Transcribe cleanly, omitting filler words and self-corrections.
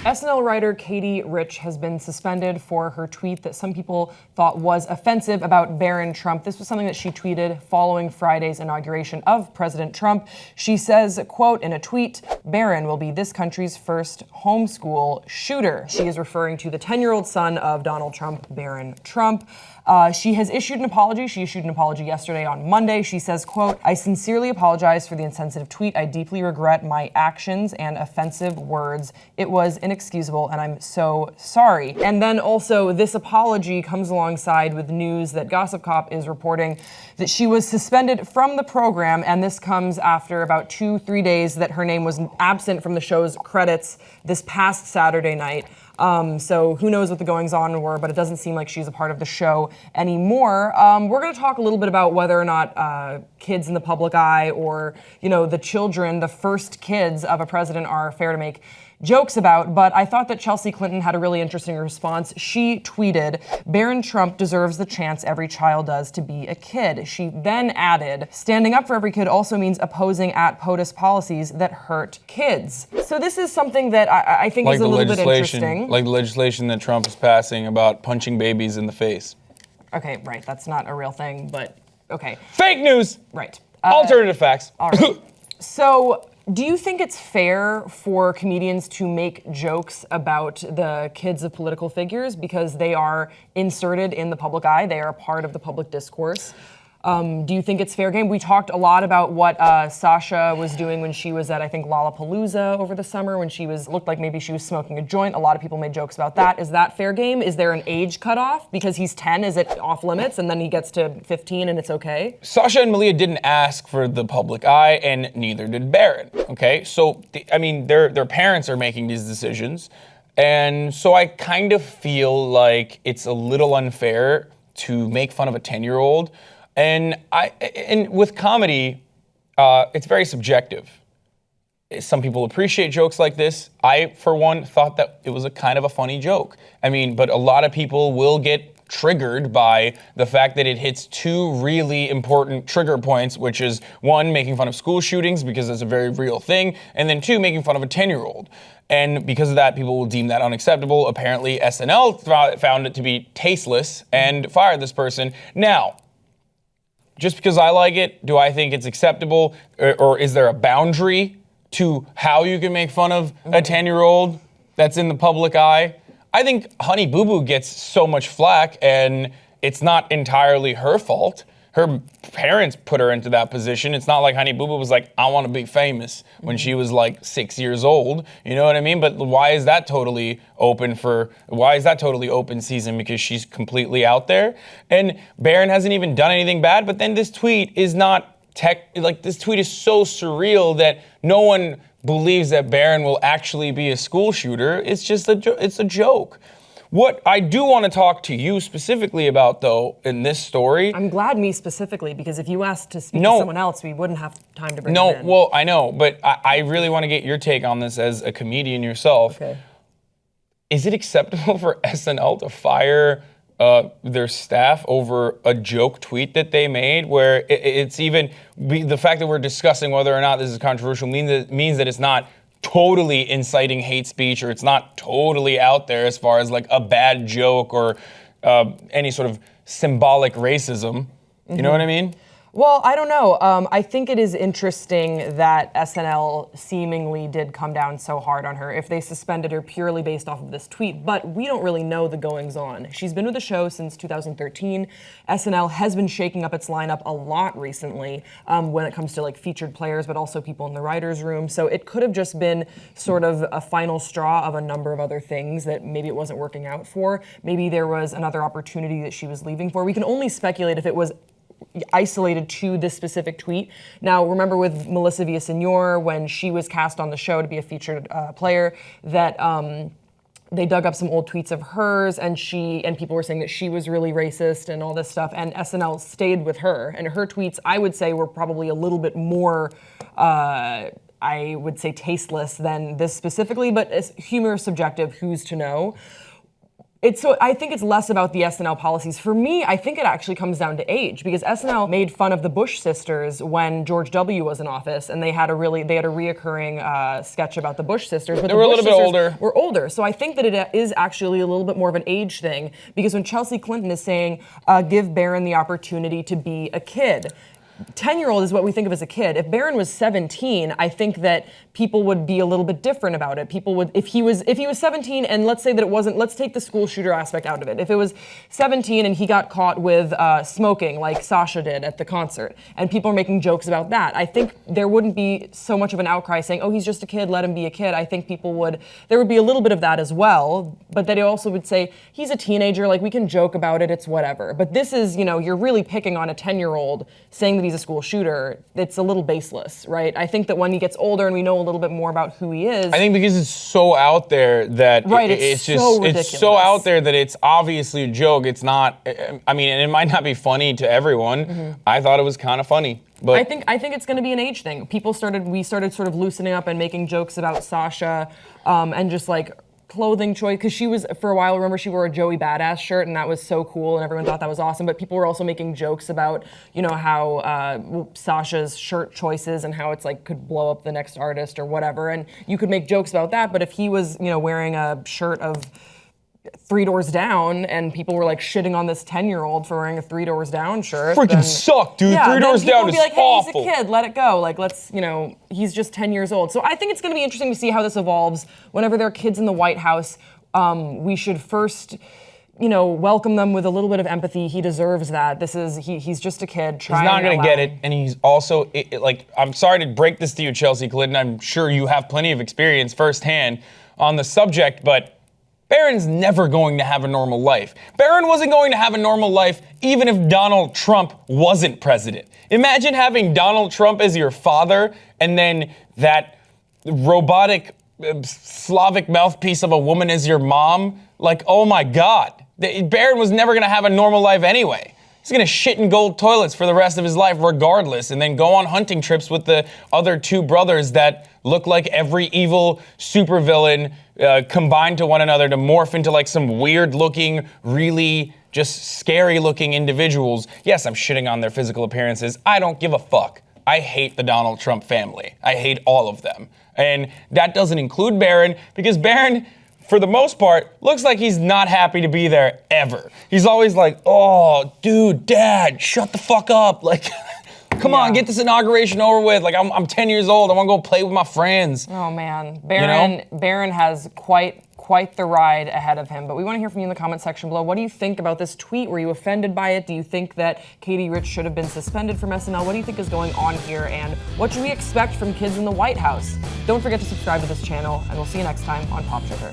SNL writer Katie Rich has been suspended for her tweet that some people thought was offensive about Barron Trump. This was something that she tweeted following Friday's inauguration of President Trump. She says, quote, in a tweet, Barron will be this country's first homeschool shooter. She is referring to the 10-year-old son of Donald Trump, Barron Trump. She has issued an apology. She issued an apology yesterday on Monday. She says, quote, I sincerely apologize for the insensitive tweet. I deeply regret my actions and offensive words. It was inexcusable and I'm so sorry. And then also this apology comes alongside with news that Gossip Cop is reporting that she was suspended from the program, and this comes after about 2-3 days that her name was absent from the show's credits this past Saturday night. So who knows what the goings on were, but it doesn't seem like she's a part of the show anymore. We're going to talk a little bit about whether or not kids in the public eye or, the children, the first kids of a president are fair to make jokes about, but I thought that Chelsea Clinton had a really interesting response. She tweeted, Barron Trump deserves the chance every child does to be a kid. She then added, standing up for every kid also means opposing at POTUS policies that hurt kids. So this is something that I think is a little bit interesting. Like the legislation that Trump is passing about punching babies in the face. Okay, right, that's not a real thing, but okay. Fake news! Right. Alternative facts. All right. So, do you think it's fair for comedians to make jokes about the kids of political figures because they are inserted in the public eye? They are a part of the public discourse. Do you think it's fair game? We talked a lot about what Sasha was doing when she was at, I think, Lollapalooza over the summer when she looked like maybe she was smoking a joint. A lot of people made jokes about that. Is that fair game? Is there an age cutoff? Because he's 10, is it off limits? And then he gets to 15 and it's okay? Sasha and Malia didn't ask for the public eye, and neither did Barron, okay? So, their parents are making these decisions. And so I kind of feel like it's a little unfair to make fun of a 10-year-old. And with comedy, it's very subjective. Some people appreciate jokes like this. I, for one, thought that it was a kind of a funny joke. But a lot of people will get triggered by the fact that it hits two really important trigger points, which is one, making fun of school shootings because it's a very real thing, and then two, making fun of a 10-year-old. And because of that, people will deem that unacceptable. Apparently, SNL found it to be tasteless and fired this person. Now, just because I like it, do I think it's acceptable? Or is there a boundary to how you can make fun of a 10-year-old that's in the public eye? I think Honey Boo Boo gets so much flack, and it's not entirely her fault. Her parents put her into that position. It's not like Honey Boo Boo was like, I want to be famous when she was like 6 years old. You know what I mean? But why is that totally open season? Because she's completely out there. And Barron hasn't even done anything bad, but then this tweet is not this tweet is so surreal that no one believes that Barron will actually be a school shooter. It's just it's a joke. What I do want to talk to you specifically about, though, in this story... I'm glad me specifically, because if you asked to speak to someone else, we wouldn't have time to bring it in. Well, I know, but I really want to get your take on this as a comedian yourself. Okay. Is it acceptable for SNL to fire their staff over a joke tweet that they made, where it's even... the fact that we're discussing whether or not this is controversial means that it's not totally inciting hate speech, or it's not totally out there as far as like a bad joke or any sort of symbolic racism. You know what I mean? Well, I don't know. I think it is interesting that SNL seemingly did come down so hard on her if they suspended her purely based off of this tweet, but we don't really know the goings on. She's been with the show since 2013. SNL has been shaking up its lineup a lot recently when it comes to like featured players, but also people in the writer's room. So it could have just been sort of a final straw of a number of other things that maybe it wasn't working out for. Maybe there was another opportunity that she was leaving for. We can only speculate if it was isolated to this specific tweet. Now, remember with Melissa Villaseñor, when she was cast on the show to be a featured player, that they dug up some old tweets of hers, and people were saying that she was really racist and all this stuff, and SNL stayed with her. And her tweets, I would say, were probably a little bit more, I would say, tasteless than this specifically, but humor is subjective, who's to know? I think it's less about the SNL policies. For me, I think it actually comes down to age, because SNL made fun of the Bush sisters when George W. was in office, and they had a reoccurring sketch about the Bush sisters. But they were a little bit older. Were older, so I think that it is actually a little bit more of an age thing, because when Chelsea Clinton is saying, give Barron the opportunity to be a kid. 10-year-old is what we think of as a kid. If Barron was 17, I think that people would be a little bit different about it. People would, if he was 17, and let's say that it wasn't, let's take the school shooter aspect out of it. If it was 17 and he got caught with smoking like Sasha did at the concert, and people are making jokes about that, I think there wouldn't be so much of an outcry saying, oh, he's just a kid, let him be a kid. I think there would be a little bit of that as well, but they also would say, he's a teenager, like we can joke about it, it's whatever. But this is, you're really picking on a 10-year-old saying that he's a school shooter. It's a little baseless, right? I think that when he gets older and we know a little bit more about who he is. I think because it's so out there that it's so out there that it's obviously a joke. It's not. I mean, and it might not be funny to everyone. Mm-hmm. I thought it was kind of funny. But I think it's going to be an age thing. We started sort of loosening up and making jokes about Sasha, and just like clothing choice, because she was, for a while, remember, she wore a Joey Badass shirt, and that was so cool, and everyone thought that was awesome, but people were also making jokes about, how Sasha's shirt choices and how it's like could blow up the next artist or whatever, and you could make jokes about that, but if he was, wearing a shirt of Three Doors Down, and people were like shitting on this 10-year-old for wearing a Three Doors Down shirt. Freaking suck, dude. Yeah, Three Doors Down is be like, hey, awful. He's a kid, let it go. Like, let's, he's just 10 years old. So I think it's going to be interesting to see how this evolves. Whenever there are kids in the White House, we should first, welcome them with a little bit of empathy. He deserves that. He's just a kid. He's not going to get it, and he's also, I'm sorry to break this to you, Chelsea Clinton. I'm sure you have plenty of experience firsthand on the subject, but Barron's never going to have a normal life. Barron wasn't going to have a normal life even if Donald Trump wasn't president. Imagine having Donald Trump as your father, and then that robotic Slavic mouthpiece of a woman as your mom. Like, oh my God. Barron was never going to have a normal life anyway. He's going to shit in gold toilets for the rest of his life regardless, and then go on hunting trips with the other two brothers that look like every evil supervillain combined to one another to morph into like some weird looking, really just scary looking individuals. Yes, I'm shitting on their physical appearances. I don't give a fuck. I hate the Donald Trump family. I hate all of them. And that doesn't include Barron, because Barron, for the most part, looks like he's not happy to be there ever. He's always like, oh, dude, Dad, shut the fuck up. Like, come on, get this inauguration over with. Like, I'm 10 years old. I want to go play with my friends. Oh, man. Barron has quite the ride ahead of him. But we want to hear from you in the comment section below. What do you think about this tweet? Were you offended by it? Do you think that Katie Rich should have been suspended from SNL? What do you think is going on here? And what should we expect from kids in the White House? Don't forget to subscribe to this channel, and we'll see you next time on Pop Sugar.